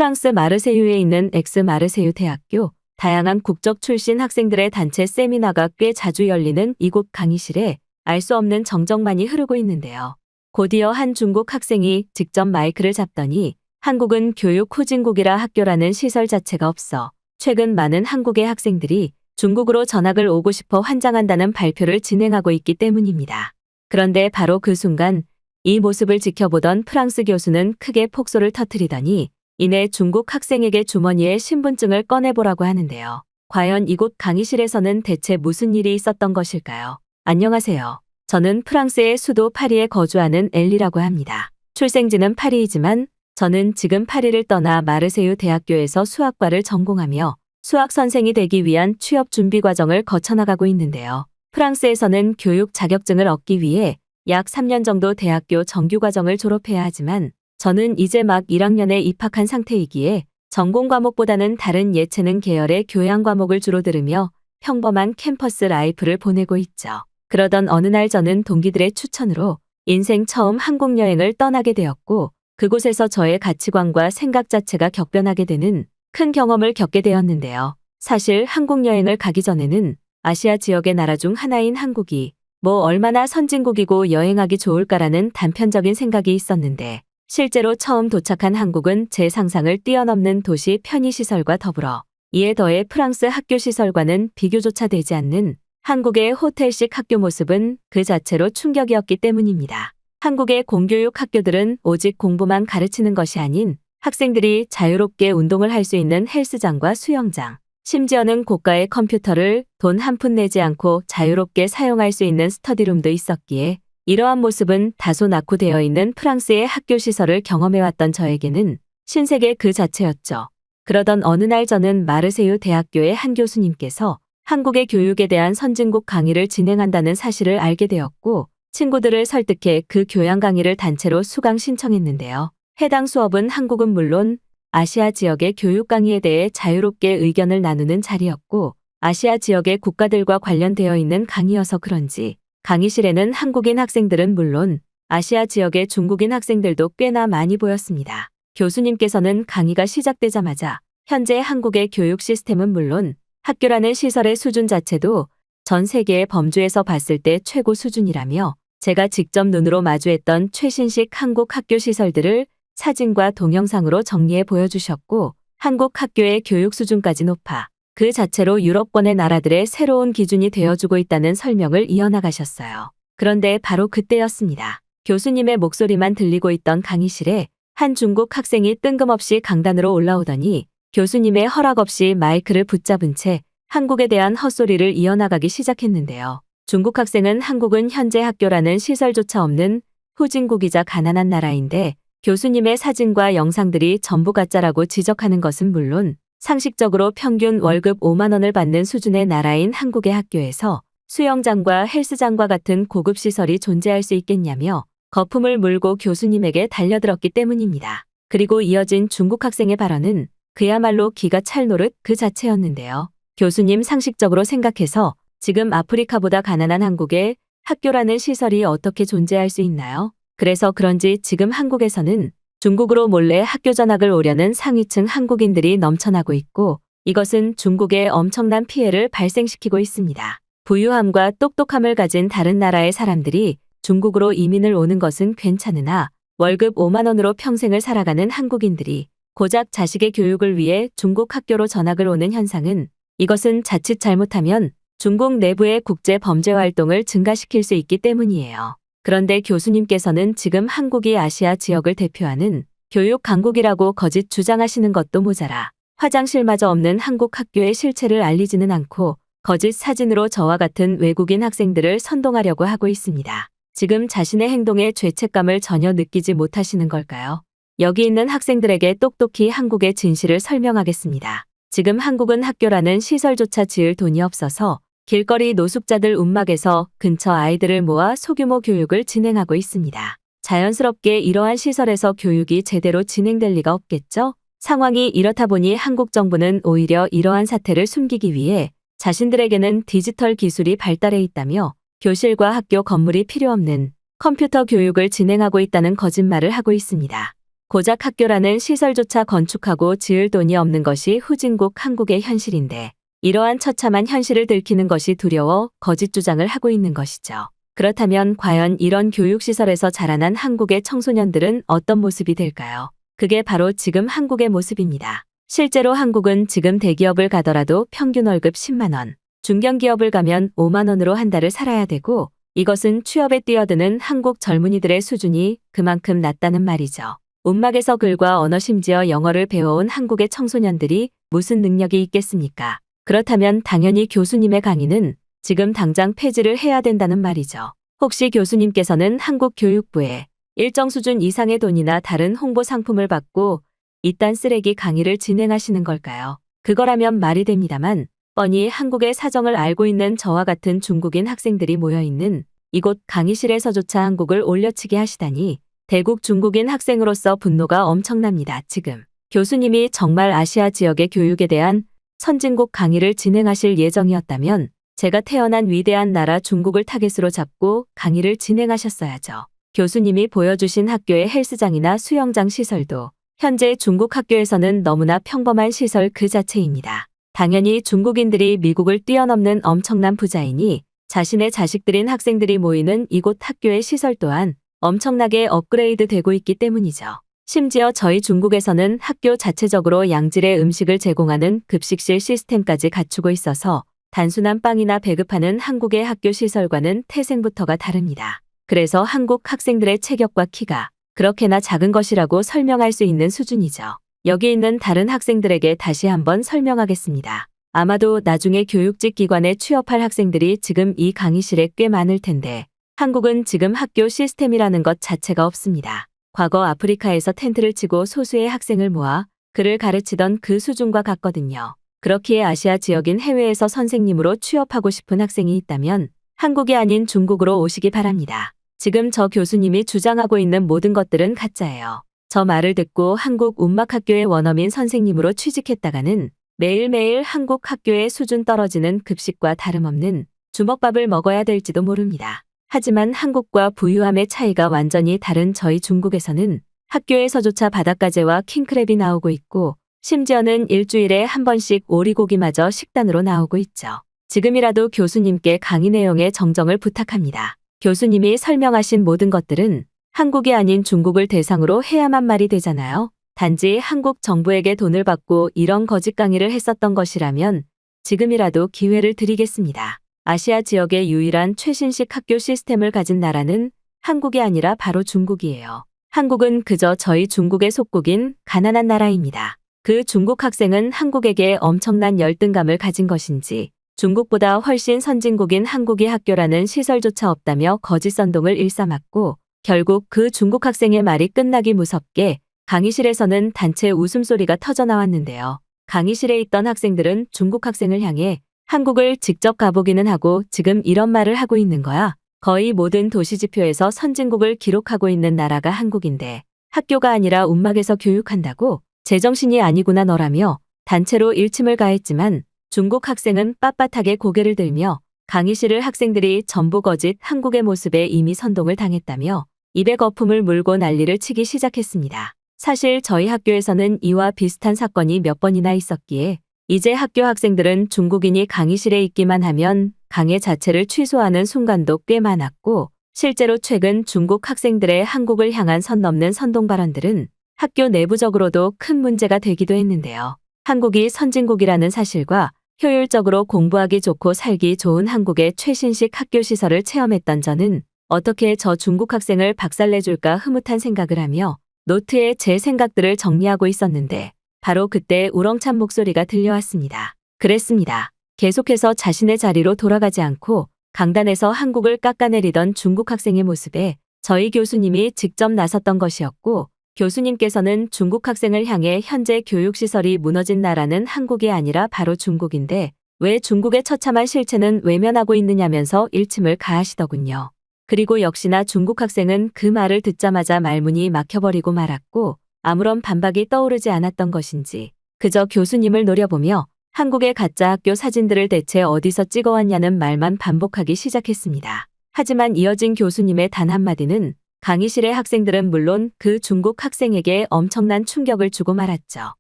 프랑스 마르세유에 있는 엑스-마르세유 대학교, 다양한 국적 출신 학생들의 단체 세미나가 꽤 자주 열리는 이곳 강의실에 알 수 없는 정적만이 흐르고 있는데요. 곧이어 한 중국 학생이 직접 마이크를 잡더니 한국은 교육 후진국이라 학교라는 시설 자체가 없어 최근 많은 한국의 학생들이 중국으로 전학을 오고 싶어 환장한다는 발표를 진행하고 있기 때문입니다. 그런데 바로 그 순간 이 모습을 지켜보던 프랑스 교수는 크게 폭소를 터뜨리더니 이내 중국 학생에게 주머니에 신분증을 꺼내보라고 하는데요. 과연 이곳 강의실에서는 대체 무슨 일이 있었던 것일까요? 안녕하세요. 저는 프랑스의 수도 파리에 거주하는 엘리라고 합니다. 출생지는 파리이지만 저는 지금 파리를 떠나 마르세유 대학교에서 수학과를 전공하며 수학 선생이 되기 위한 취업 준비 과정을 거쳐나가고 있는데요. 프랑스에서는 교육 자격증을 얻기 위해 약 3년 정도 대학교 정규 과정을 졸업해야 하지만 저는 이제 막 1학년에 입학한 상태이기에 전공 과목보다는 다른 예체능 계열의 교양 과목을 주로 들으며 평범한 캠퍼스 라이프를 보내고 있죠. 그러던 어느 날 저는 동기들의 추천으로 인생 처음 한국 여행을 떠나게 되었고 그곳에서 저의 가치관과 생각 자체가 격변하게 되는 큰 경험을 겪게 되었는데요. 사실 한국 여행을 가기 전에는 아시아 지역의 나라 중 하나인 한국이 뭐 얼마나 선진국이고 여행하기 좋을까라는 단편적인 생각이 있었는데 실제로 처음 도착한 한국은 제 상상을 뛰어넘는 도시 편의시설과 더불어 이에 더해 프랑스 학교 시설과는 비교조차 되지 않는 한국의 호텔식 학교 모습은 그 자체로 충격이었기 때문입니다. 한국의 공교육 학교들은 오직 공부만 가르치는 것이 아닌 학생들이 자유롭게 운동을 할 수 있는 헬스장과 수영장, 심지어는 고가의 컴퓨터를 돈 한 푼 내지 않고 자유롭게 사용할 수 있는 스터디룸도 있었기에 이러한 모습은 다소 낙후되어 있는 프랑스의 학교 시설을 경험해왔던 저에게는 신세계 그 자체였죠. 그러던 어느 날 저는 마르세유 대학교의 한 교수님께서 한국의 교육에 대한 선진국 강의를 진행한다는 사실을 알게 되었고 친구들을 설득해 그 교양 강의를 단체로 수강 신청했는데요. 해당 수업은 한국은 물론 아시아 지역의 교육 강의에 대해 자유롭게 의견을 나누는 자리였고 아시아 지역의 국가들과 관련되어 있는 강의여서 그런지 강의실에는 한국인 학생들은 물론 아시아 지역의 중국인 학생들도 꽤나 많이 보였습니다. 교수님께서는 강의가 시작되자마자 현재 한국의 교육 시스템은 물론 학교라는 시설의 수준 자체도 전 세계의 범주에서 봤을 때 최고 수준이라며 제가 직접 눈으로 마주했던 최신식 한국 학교 시설들을 사진과 동영상으로 정리해 보여주셨고 한국 학교의 교육 수준까지 높아 그 자체로 유럽권의 나라들의 새로운 기준이 되어주고 있다는 설명을 이어나가셨어요. 그런데 바로 그때였습니다. 교수님의 목소리만 들리고 있던 강의실에 한 중국 학생이 뜬금없이 강단으로 올라오더니 교수님의 허락 없이 마이크를 붙잡은 채 한국에 대한 헛소리를 이어나가기 시작했는데요. 중국 학생은 한국은 현재 학교라는 시설조차 없는 후진국이자 가난한 나라인데 교수님의 사진과 영상들이 전부 가짜라고 지적하는 것은 물론 상식적으로 평균 월급 5만 원을 받는 수준의 나라인 한국의 학교에서 수영장과 헬스장과 같은 고급 시설이 존재할 수 있겠냐며 거품을 물고 교수님에게 달려들었기 때문입니다. 그리고 이어진 중국 학생의 발언은 그야말로 기가 찰 노릇 그 자체였는데요. 교수님 상식적으로 생각해서 지금 아프리카보다 가난한 한국에 학교라는 시설이 어떻게 존재할 수 있나요? 그래서 그런지 지금 한국에서는 중국으로 몰래 학교 전학을 오려는 상위층 한국인들이 넘쳐나고 있고 이것은 중국에 엄청난 피해를 발생시키고 있습니다. 부유함과 똑똑함을 가진 다른 나라의 사람들이 중국으로 이민을 오는 것은 괜찮으나 월급 5만 원으로 평생을 살아가는 한국인들이 고작 자식의 교육을 위해 중국 학교로 전학을 오는 현상은 이것은 자칫 잘못하면 중국 내부의 국제 범죄 활동을 증가시킬 수 있기 때문이에요. 그런데 교수님께서는 지금 한국이 아시아 지역을 대표하는 교육 강국이라고 거짓 주장하시는 것도 모자라 화장실마저 없는 한국 학교의 실체를 알리지는 않고 거짓 사진으로 저와 같은 외국인 학생들을 선동하려고 하고 있습니다. 지금 자신의 행동에 죄책감을 전혀 느끼지 못하시는 걸까요? 여기 있는 학생들에게 똑똑히 한국의 진실을 설명하겠습니다. 지금 한국은 학교라는 시설조차 지을 돈이 없어서 길거리 노숙자들 움막에서 근처 아이들을 모아 소규모 교육을 진행하고 있습니다. 자연스럽게 이러한 시설에서 교육이 제대로 진행될 리가 없겠죠? 상황이 이렇다 보니 한국 정부는 오히려 이러한 사태를 숨기기 위해 자신들에게는 디지털 기술이 발달해 있다며 교실과 학교 건물이 필요 없는 컴퓨터 교육을 진행하고 있다는 거짓말을 하고 있습니다. 고작 학교라는 시설조차 건축하고 지을 돈이 없는 것이 후진국 한국의 현실인데 이러한 처참한 현실을 들키는 것이 두려워 거짓 주장을 하고 있는 것이죠. 그렇다면 과연 이런 교육시설에서 자라난 한국의 청소년들은 어떤 모습이 될까요? 그게 바로 지금 한국의 모습입니다. 실제로 한국은 지금 대기업을 가더라도 평균 월급 10만 원, 중견기업을 가면 5만 원으로 한 달을 살아야 되고 이것은 취업에 뛰어드는 한국 젊은이들의 수준이 그만큼 낮다는 말이죠. 움막에서 글과 언어 심지어 영어를 배워온 한국의 청소년들이 무슨 능력이 있겠습니까? 그렇다면 당연히 교수님의 강의는 지금 당장 폐지를 해야 된다는 말이죠. 혹시 교수님께서는 한국 교육부에 일정 수준 이상의 돈이나 다른 홍보 상품을 받고 이딴 쓰레기 강의를 진행하시는 걸까요? 그거라면 말이 됩니다만 뻔히 한국의 사정을 알고 있는 저와 같은 중국인 학생들이 모여있는 이곳 강의실에서조차 한국을 올려치게 하시다니 대국 중국인 학생으로서 분노가 엄청납니다. 지금 교수님이 정말 아시아 지역의 교육에 대한 선진국 강의를 진행하실 예정이었다면 제가 태어난 위대한 나라 중국을 타겟으로 잡고 강의를 진행하셨어야죠. 교수님이 보여주신 학교의 헬스장이나 수영장 시설도 현재 중국 학교에서는 너무나 평범한 시설 그 자체입니다. 당연히 중국인들이 미국을 뛰어넘는 엄청난 부자이니 자신의 자식들인 학생들이 모이는 이곳 학교의 시설 또한 엄청나게 업그레이드 되고 있기 때문이죠. 심지어 저희 중국에서는 학교 자체적으로 양질의 음식을 제공하는 급식실 시스템까지 갖추고 있어서 단순한 빵이나 배급하는 한국의 학교 시설과는 태생부터가 다릅니다. 그래서 한국 학생들의 체격과 키가 그렇게나 작은 것이라고 설명할 수 있는 수준이죠. 여기 있는 다른 학생들에게 다시 한번 설명하겠습니다. 아마도 나중에 교육직 기관에 취업할 학생들이 지금 이 강의실에 꽤 많을 텐데 한국은 지금 학교 시스템이라는 것 자체가 없습니다. 과거 아프리카에서 텐트를 치고 소수의 학생을 모아 글을 가르치던 그 수준과 같거든요. 그렇기에 아시아 지역인 해외에서 선생님으로 취업하고 싶은 학생이 있다면 한국이 아닌 중국으로 오시기 바랍니다. 지금 저 교수님이 주장하고 있는 모든 것들은 가짜예요. 저 말을 듣고 한국 운막학교의 원어민 선생님으로 취직했다가는 매일매일 한국 학교의 수준 떨어지는 급식과 다름없는 주먹밥을 먹어야 될지도 모릅니다. 하지만 한국과 부유함의 차이가 완전히 다른 저희 중국에서는 학교에서조차 바닷가재와 킹크랩이 나오고 있고 심지어는 일주일에 한 번씩 오리고기마저 식단으로 나오고 있죠. 지금이라도 교수님께 강의 내용에 정정을 부탁합니다. 교수님이 설명하신 모든 것들은 한국이 아닌 중국을 대상으로 해야만 말이 되잖아요. 단지 한국 정부에게 돈을 받고 이런 거짓 강의를 했었던 것이라면 지금이라도 기회를 드리겠습니다. 아시아 지역의 유일한 최신식 학교 시스템을 가진 나라는 한국이 아니라 바로 중국이에요. 한국은 그저 저희 중국의 속국인 가난한 나라입니다. 그 중국 학생은 한국에게 엄청난 열등감을 가진 것인지 중국보다 훨씬 선진국인 한국이 학교라는 시설조차 없다며 거짓 선동을 일삼았고 결국 그 중국 학생의 말이 끝나기 무섭게 강의실에서는 단체 웃음소리가 터져나왔는데요. 강의실에 있던 학생들은 중국 학생을 향해 한국을 직접 가보기는 하고 지금 이런 말을 하고 있는 거야. 거의 모든 도시지표에서 선진국을 기록하고 있는 나라가 한국인데 학교가 아니라 움막에서 교육한다고? 제정신이 아니구나 너라며 단체로 일침을 가했지만 중국 학생은 빳빳하게 고개를 들며 강의실을 학생들이 전부 거짓 한국의 모습에 이미 선동을 당했다며 입에 거품을 물고 난리를 치기 시작했습니다. 사실 저희 학교에서는 이와 비슷한 사건이 몇 번이나 있었기에 이제 학교 학생들은 중국인이 강의실에 있기만 하면 강의 자체를 취소하는 순간도 꽤 많았고 실제로 최근 중국 학생들의 한국을 향한 선 넘는 선동 발언들은 학교 내부적으로도 큰 문제가 되기도 했는데요. 한국이 선진국이라는 사실과 효율적으로 공부하기 좋고 살기 좋은 한국의 최신식 학교 시설을 체험했던 저는 어떻게 저 중국 학생을 박살내줄까 흐뭇한 생각을 하며 노트에 제 생각들을 정리하고 있었는데 바로 그때 우렁찬 목소리가 들려왔습니다. 그랬습니다. 계속해서 자신의 자리로 돌아가지 않고 강단에서 한국을 깎아내리던 중국 학생의 모습에 저희 교수님이 직접 나섰던 것이었고 교수님께서는 중국 학생을 향해 현재 교육시설이 무너진 나라는 한국이 아니라 바로 중국인데 왜 중국의 처참한 실체는 외면하고 있느냐면서 일침을 가하시더군요. 그리고 역시나 중국 학생은 그 말을 듣자마자 말문이 막혀버리고 말았고 아무런 반박이 떠오르지 않았던 것인지 그저 교수님을 노려보며 한국의 가짜 학교 사진들을 대체 어디서 찍어왔냐는 말만 반복하기 시작했습니다. 하지만 이어진 교수님의 단 한마디는 강의실의 학생들은 물론 그 중국 학생에게 엄청난 충격을 주고 말았죠.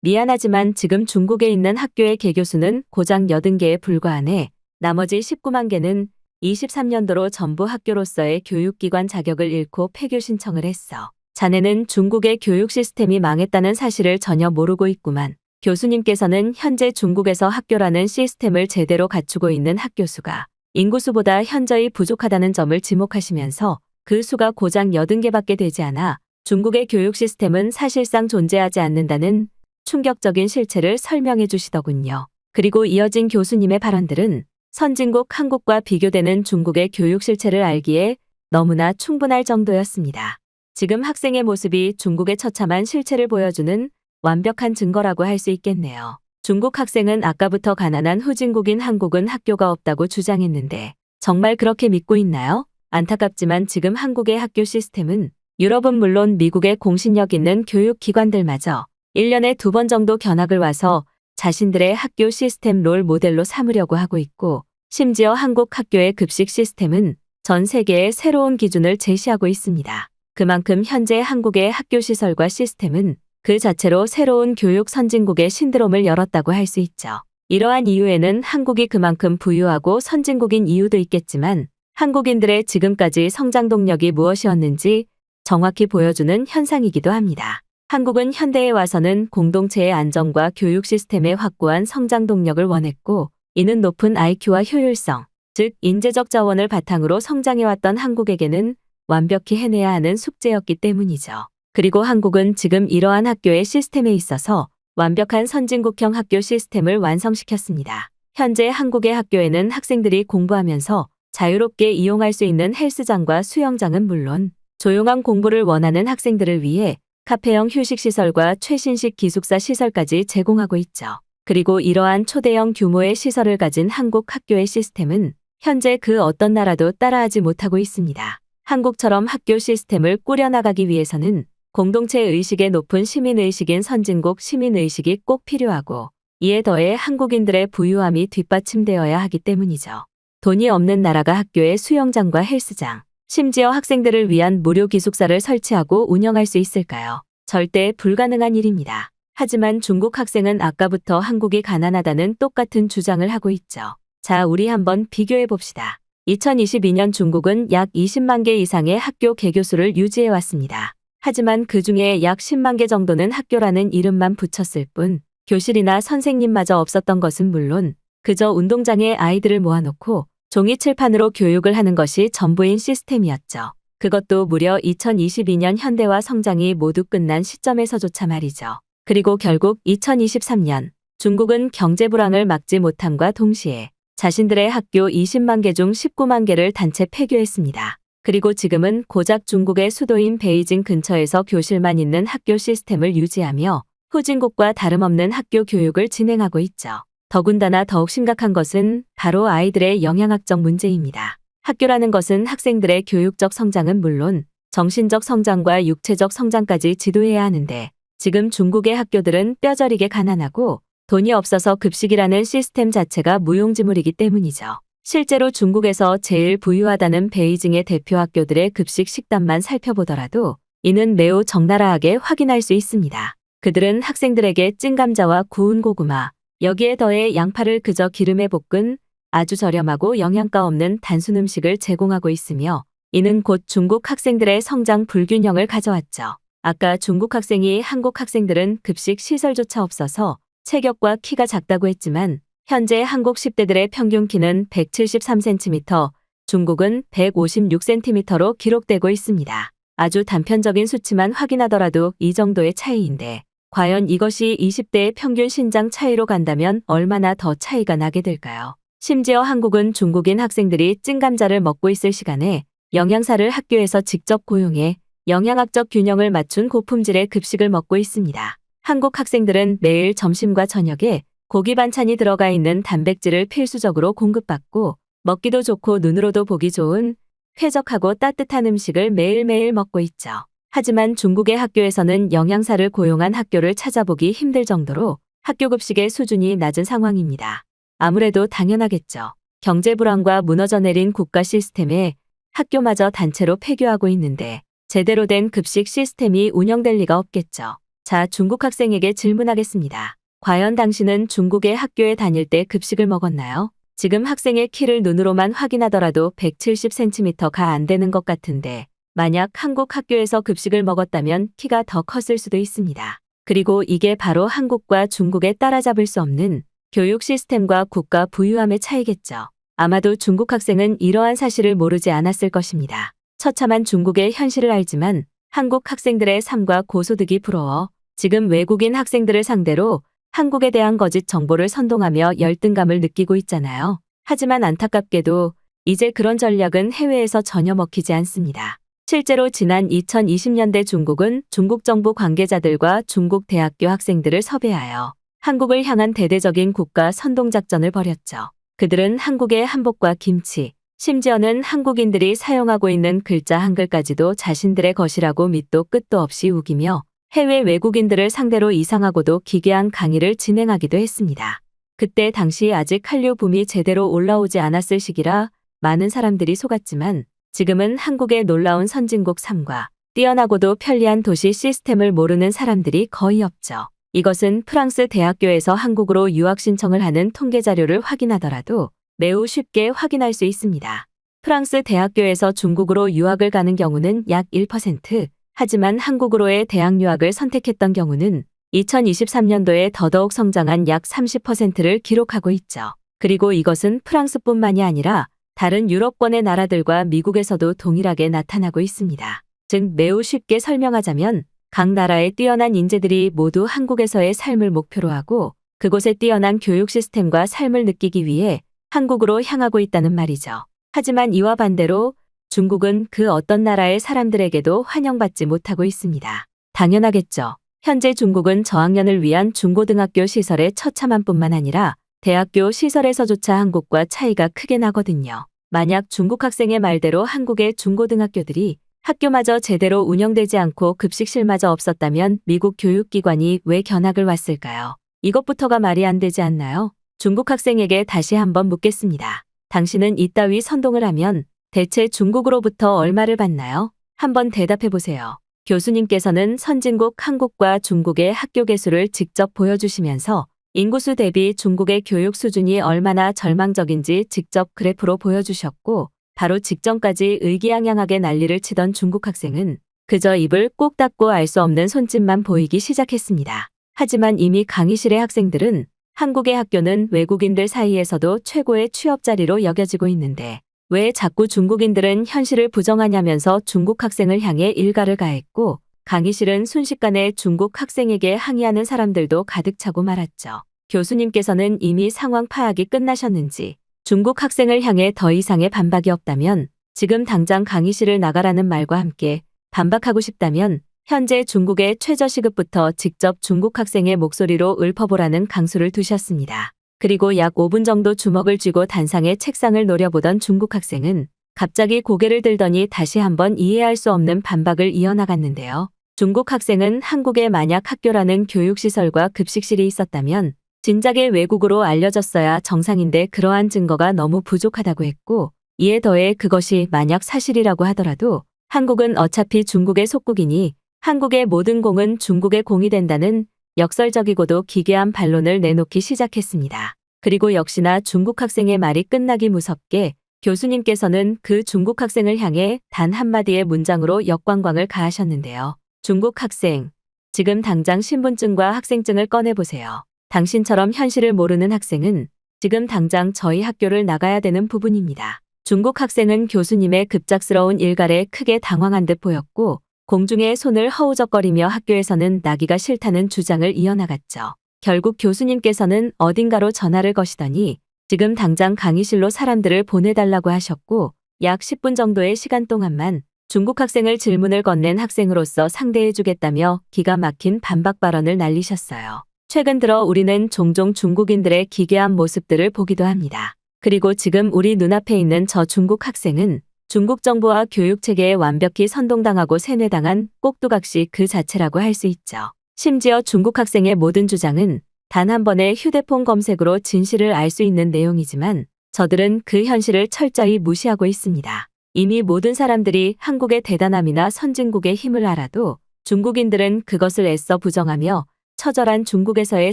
미안하지만 지금 중국에 있는 학교의 개교수는 고작 80개에 불과하네. 나머지 19만 개는 23년도로 전부 학교로서의 교육기관 자격을 잃고 폐교 신청을 했어. 자네는 중국의 교육 시스템이 망했다는 사실을 전혀 모르고 있구만. 교수님께서는 현재 중국에서 학교라는 시스템을 제대로 갖추고 있는 학교 수가 인구수보다 현저히 부족하다는 점을 지목하시면서 그 수가 고작 80개밖에 되지 않아 중국의 교육 시스템은 사실상 존재하지 않는다는 충격적인 실체를 설명해 주시더군요. 그리고 이어진 교수님의 발언들은 선진국 한국과 비교되는 중국의 교육 실체를 알기에 너무나 충분할 정도였습니다. 지금 학생의 모습이 중국의 처참한 실체를 보여주는 완벽한 증거라고 할 수 있겠네요. 중국 학생은 아까부터 가난한 후진국인 한국은 학교가 없다고 주장했는데 정말 그렇게 믿고 있나요? 안타깝지만 지금 한국의 학교 시스템은 유럽은 물론 미국의 공신력 있는 교육기관들마저 1년에 2번 정도 견학을 와서 자신들의 학교 시스템 롤 모델로 삼으려고 하고 있고 심지어 한국 학교의 급식 시스템은 전 세계의 새로운 기준을 제시하고 있습니다. 그만큼 현재 한국의 학교 시설과 시스템은 그 자체로 새로운 교육 선진국의 신드롬을 열었다고 할 수 있죠. 이러한 이유에는 한국이 그만큼 부유하고 선진국인 이유도 있겠지만 한국인들의 지금까지 성장 동력이 무엇이었는지 정확히 보여주는 현상이기도 합니다. 한국은 현대에 와서는 공동체의 안정과 교육 시스템의 확고한 성장 동력을 원했고 이는 높은 IQ와 효율성, 즉 인재적 자원을 바탕으로 성장해왔던 한국에게는 완벽히 해내야 하는 숙제였기 때문이죠. 그리고 한국은 지금 이러한 학교의 시스템에 있어서 완벽한 선진국형 학교 시스템을 완성시켰습니다. 현재 한국의 학교에는 학생들이 공부하면서 자유롭게 이용할 수 있는 헬스장과 수영장은 물론 조용한 공부를 원하는 학생들을 위해 카페형 휴식시설과 최신식 기숙사 시설까지 제공하고 있죠. 그리고 이러한 초대형 규모의 시설을 가진 한국 학교의 시스템은 현재 그 어떤 나라도 따라하지 못하고 있습니다. 한국처럼 학교 시스템을 꾸려나가기 위해서는 공동체 의식의 높은 시민의식인 선진국 시민의식이 꼭 필요하고 이에 더해 한국인들의 부유함이 뒷받침되어야 하기 때문이죠. 돈이 없는 나라가 학교에 수영장과 헬스장, 심지어 학생들을 위한 무료 기숙사를 설치하고 운영할 수 있을까요? 절대 불가능한 일입니다. 하지만 중국 학생은 아까부터 한국이 가난하다는 똑같은 주장을 하고 있죠. 자, 우리 한번 비교해 봅시다. 2022년 중국은 약 20만 개 이상의 학교 개교수를 유지해 왔습니다. 하지만 그 중에 약 10만 개 정도는 학교라는 이름만 붙였을 뿐 교실이나 선생님마저 없었던 것은 물론 그저 운동장에 아이들을 모아놓고 종이 칠판으로 교육을 하는 것이 전부인 시스템이었죠. 그것도 무려 2022년 현대화 성장이 모두 끝난 시점에서조차 말이죠. 그리고 결국 2023년 중국은 경제 불황을 막지 못함과 동시에 자신들의 학교 20만 개 중 19만 개를 단체 폐교했습니다. 그리고 지금은 고작 중국의 수도인 베이징 근처에서 교실만 있는 학교 시스템을 유지하며 후진국과 다름없는 학교 교육을 진행하고 있죠. 더군다나 더욱 심각한 것은 바로 아이들의 영양학적 문제입니다. 학교라는 것은 학생들의 교육적 성장은 물론 정신적 성장과 육체적 성장까지 지도해야 하는데 지금 중국의 학교들은 뼈저리게 가난하고 돈이 없어서 급식이라는 시스템 자체가 무용지물이기 때문이죠. 실제로 중국에서 제일 부유하다는 베이징의 대표 학교들의 급식 식단만 살펴보더라도 이는 매우 적나라하게 확인할 수 있습니다. 그들은 학생들에게 찐감자와 구운 고구마, 여기에 더해 양파를 그저 기름에 볶은 아주 저렴하고 영양가 없는 단순 음식을 제공하고 있으며 이는 곧 중국 학생들의 성장 불균형을 가져왔죠. 아까 중국 학생이 한국 학생들은 급식 시설조차 없어서 체격과 키가 작다고 했지만 현재 한국 10대들의 평균 키는 173cm, 중국은 156cm로 기록되고 있습니다. 아주 단편적인 수치만 확인하더라도 이 정도의 차이인데 과연 이것이 20대의 평균 신장 차이로 간다면 얼마나 더 차이가 나게 될까요? 심지어 한국은 중국인 학생들이 찐감자를 먹고 있을 시간에 영양사를 학교에서 직접 고용해 영양학적 균형을 맞춘 고품질의 급식을 먹고 있습니다. 한국 학생들은 매일 점심과 저녁에 고기 반찬이 들어가 있는 단백질을 필수적으로 공급받고 먹기도 좋고 눈으로도 보기 좋은 쾌적하고 따뜻한 음식을 매일매일 먹고 있죠. 하지만 중국의 학교에서는 영양사를 고용한 학교를 찾아보기 힘들 정도로 학교 급식의 수준이 낮은 상황입니다. 아무래도 당연하겠죠. 경제 불황과 무너져 내린 국가 시스템에 학교마저 단체로 폐교하고 있는데 제대로 된 급식 시스템이 운영될 리가 없겠죠. 자, 중국 학생에게 질문하겠습니다. 과연 당신은 중국의 학교에 다닐 때 급식을 먹었나요? 지금 학생의 키를 눈으로만 확인하더라도 170cm가 안 되는 것 같은데 만약 한국 학교에서 급식을 먹었다면 키가 더 컸을 수도 있습니다. 그리고 이게 바로 한국과 중국에 따라잡을 수 없는 교육 시스템과 국가 부유함의 차이겠죠. 아마도 중국 학생은 이러한 사실을 모르지 않았을 것입니다. 처참한 중국의 현실을 알지만 한국 학생들의 삶과 고소득이 부러워 지금 외국인 학생들을 상대로 한국에 대한 거짓 정보를 선동하며 열등감을 느끼고 있잖아요. 하지만 안타깝게도 이제 그런 전략은 해외에서 전혀 먹히지 않습니다. 실제로 지난 2020년대 중국은 중국 정부 관계자들과 중국 대학교 학생들을 섭외하여 한국을 향한 대대적인 국가 선동작전을 벌였죠. 그들은 한국의 한복과 김치, 심지어는 한국인들이 사용하고 있는 글자 한글까지도 자신들의 것이라고 밑도 끝도 없이 우기며 해외 외국인들을 상대로 이상하고도 기괴한 강의를 진행하기도 했습니다. 그때 당시 아직 한류 붐이 제대로 올라오지 않았을 시기라 많은 사람들이 속았지만 지금은 한국의 놀라운 선진국 삶과 뛰어나고도 편리한 도시 시스템을 모르는 사람들이 거의 없죠. 이것은 프랑스 대학교에서 한국으로 유학 신청을 하는 통계 자료를 확인하더라도 매우 쉽게 확인할 수 있습니다. 프랑스 대학교에서 중국으로 유학을 가는 경우는 약 1%, 하지만 한국으로의 대학 유학을 선택했던 경우는 2023년도에 더더욱 성장한 약 30%를 기록하고 있죠. 그리고 이것은 프랑스뿐만이 아니라 다른 유럽권의 나라들과 미국에서도 동일하게 나타나고 있습니다. 즉 매우 쉽게 설명하자면 각 나라의 뛰어난 인재들이 모두 한국에서의 삶을 목표로 하고 그곳의 뛰어난 교육 시스템과 삶을 느끼기 위해 한국으로 향하고 있다는 말이죠. 하지만 이와 반대로 중국은 그 어떤 나라의 사람들에게도 환영받지 못하고 있습니다. 당연하겠죠. 현재 중국은 저학년을 위한 중고등학교 시설의 처참함뿐만 아니라 대학교 시설에서조차 한국과 차이가 크게 나거든요. 만약 중국 학생의 말대로 한국의 중고등학교들이 학교마저 제대로 운영되지 않고 급식실마저 없었다면 미국 교육기관이 왜 견학을 왔을까요? 이것부터가 말이 안 되지 않나요? 중국 학생에게 다시 한번 묻겠습니다. 당신은 이따위 선동을 하면 대체 중국으로부터 얼마를 받나요? 한번 대답해 보세요. 교수님께서는 선진국 한국과 중국의 학교 개수를 직접 보여주시면서 인구수 대비 중국의 교육 수준이 얼마나 절망적인지 직접 그래프로 보여주셨고 바로 직전까지 의기양양하게 난리를 치던 중국 학생은 그저 입을 꼭 닫고 알 수 없는 손짓만 보이기 시작했습니다. 하지만 이미 강의실의 학생들은 한국의 학교는 외국인들 사이에서도 최고의 취업 자리로 여겨지고 있는데 왜 자꾸 중국인들은 현실을 부정하냐면서 중국 학생을 향해 일가를 가했고 강의실은 순식간에 중국 학생에게 항의하는 사람들도 가득 차고 말았죠. 교수님께서는 이미 상황 파악이 끝나셨는지 중국 학생을 향해 더 이상의 반박이 없다면 지금 당장 강의실을 나가라는 말과 함께 반박하고 싶다면 현재 중국의 최저시급부터 직접 중국 학생의 목소리로 읊어보라는 강수를 두셨습니다. 그리고 약 5분 정도 주먹을 쥐고 단상의 책상을 노려보던 중국 학생은 갑자기 고개를 들더니 다시 한번 이해할 수 없는 반박을 이어나갔는데요. 중국 학생은 한국에 만약 학교라는 교육시설과 급식실이 있었다면 진작에 외국으로 알려졌어야 정상인데 그러한 증거가 너무 부족하다고 했고 이에 더해 그것이 만약 사실이라고 하더라도 한국은 어차피 중국의 속국이니 한국의 모든 공은 중국의 공이 된다는 역설적이고도 기괴한 반론을 내놓기 시작했습니다. 그리고 역시나 중국 학생의 말이 끝나기 무섭게 교수님께서는 그 중국 학생을 향해 단 한마디의 문장으로 역광광을 가하셨는데요. 중국 학생, 지금 당장 신분증과 학생증을 꺼내보세요. 당신처럼 현실을 모르는 학생은 지금 당장 저희 학교를 나가야 되는 부분입니다. 중국 학생은 교수님의 급작스러운 일갈에 크게 당황한 듯 보였고 공중에 손을 허우적거리며 학교에서는 나기가 싫다는 주장을 이어나갔죠. 결국 교수님께서는 어딘가로 전화를 거시더니 지금 당장 강의실로 사람들을 보내달라고 하셨고 약 10분 정도의 시간 동안만 중국 학생을 질문을 건넨 학생으로서 상대해주겠다며 기가 막힌 반박 발언을 날리셨어요. 최근 들어 우리는 종종 중국인들의 기괴한 모습들을 보기도 합니다. 그리고 지금 우리 눈앞에 있는 저 중국 학생은 중국 정부와 교육체계에 완벽히 선동당하고 세뇌당한 꼭두각시 그 자체라고 할 수 있죠. 심지어 중국 학생의 모든 주장은 단 한 번의 휴대폰 검색으로 진실을 알 수 있는 내용이지만 저들은 그 현실을 철저히 무시하고 있습니다. 이미 모든 사람들이 한국의 대단함이나 선진국의 힘을 알아도 중국인들은 그것을 애써 부정하며 처절한 중국에서의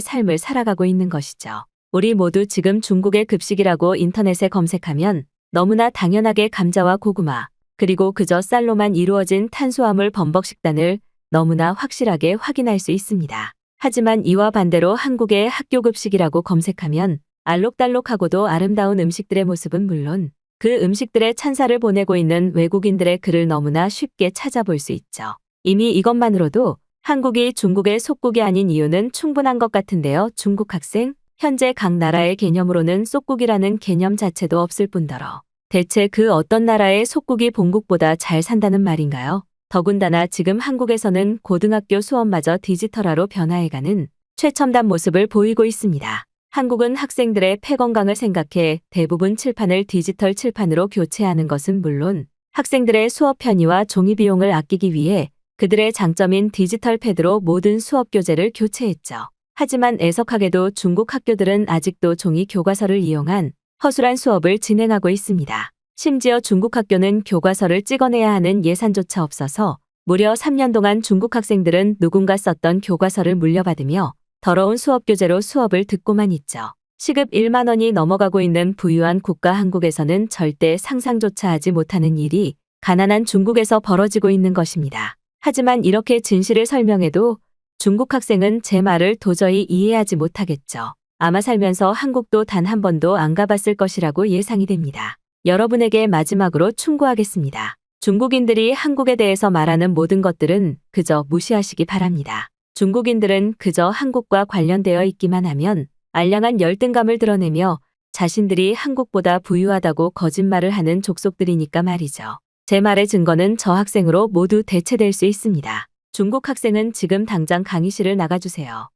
삶을 살아가고 있는 것이죠. 우리 모두 지금 중국의 급식이라고 인터넷에 검색하면 너무나 당연하게 감자와 고구마, 그리고 그저 쌀로만 이루어진 탄수화물 범벅 식단을 너무나 확실하게 확인할 수 있습니다. 하지만 이와 반대로 한국의 학교 급식이라고 검색하면 알록달록하고도 아름다운 음식들의 모습은 물론 그 음식들의 찬사를 보내고 있는 외국인들의 글을 너무나 쉽게 찾아볼 수 있죠. 이미 이것만으로도 한국이 중국의 속국이 아닌 이유는 충분한 것 같은데요. 중국 학생, 현재 각 나라의 개념으로는 속국이라는 개념 자체도 없을 뿐더러 대체 그 어떤 나라의 속국이 본국보다 잘 산다는 말인가요? 더군다나 지금 한국에서는 고등학교 수업마저 디지털화로 변화해가는 최첨단 모습을 보이고 있습니다. 한국은 학생들의 폐 건강을 생각해 대부분 칠판을 디지털 칠판으로 교체하는 것은 물론 학생들의 수업 편의와 종이 비용을 아끼기 위해 그들의 장점인 디지털 패드로 모든 수업 교재를 교체했죠. 하지만 애석하게도 중국 학교들은 아직도 종이 교과서를 이용한 허술한 수업을 진행하고 있습니다. 심지어 중국 학교는 교과서를 찍어내야 하는 예산조차 없어서 무려 3년 동안 중국 학생들은 누군가 썼던 교과서를 물려받으며 더러운 수업 교재로 수업을 듣고만 있죠. 시급 1만 원이 넘어가고 있는 부유한 국가 한국에서는 절대 상상조차 하지 못하는 일이 가난한 중국에서 벌어지고 있는 것입니다. 하지만 이렇게 진실을 설명해도 중국 학생은 제 말을 도저히 이해하지 못하겠죠. 아마 살면서 한국도 단 한 번도 안 가봤을 것이라고 예상이 됩니다. 여러분에게 마지막으로 충고하겠습니다. 중국인들이 한국에 대해서 말하는 모든 것들은 그저 무시하시기 바랍니다. 중국인들은 그저 한국과 관련되어 있기만 하면 알량한 열등감을 드러내며 자신들이 한국보다 부유하다고 거짓말을 하는 족속들이니까 말이죠. 제 말의 증거는 저 학생으로 모두 대체될 수 있습니다. 중국 학생은 지금 당장 강의실을 나가주세요.